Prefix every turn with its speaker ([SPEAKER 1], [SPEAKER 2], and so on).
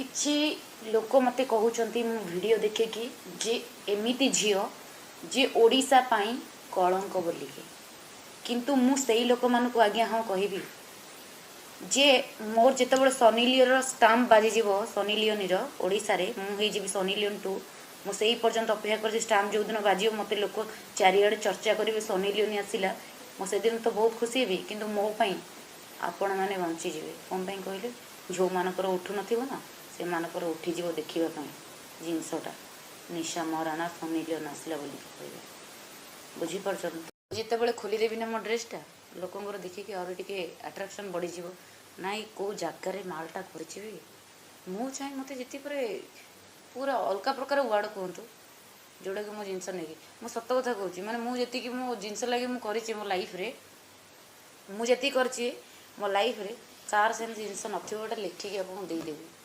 [SPEAKER 1] किछि लोक मते कहउचंती मु वीडियो देखे कि जे एमिति झियो जे ओडिशा पाई कलंक बोलिके किंतु मु सेई लोक मानक आज्ञा हाँ कहबी जे मोर जितेबाला सनी लियोर स्टाम्प बाजी जीव सनी लियोनी ओडिशा रे मु हे जीवी सनी लियोन टू मु सेई पर्यंत अपेक्षा कर स्टाम्प जो दिन बाजियो मते लोक चारिआडे चर्चा करेंगे सनी लियोनी आसिला मु से दिन तो बहुत खुशी हेबी किंतु मो पई आपण माने बंची जीवे कोन पई कहले झो मानकर उठु नथिबो ना से मानकर उठी जीव देखिबा पई जिंसटा निशा महाराणा सनी लियोन आसिला बोली कहबे बुझी परछन जितेबाला खोली देवी ना मो ड्रेसटा लोकंर देखिकी और टिके अट्राक्शन बढ़ी जीव नाई को जगार मालटा कर मु चाहे मत जी पूरा अलग प्रकार वार्ड कहतु जोटा कि मो जिनस नहीं मु सत कथा कहूँ माने मुझे मो जिनस लगे मुझे मो लाइफ रे मुझे कर मो लाइफ रे कार से जिनस नथिबो लिखिकी आपको देदेवी।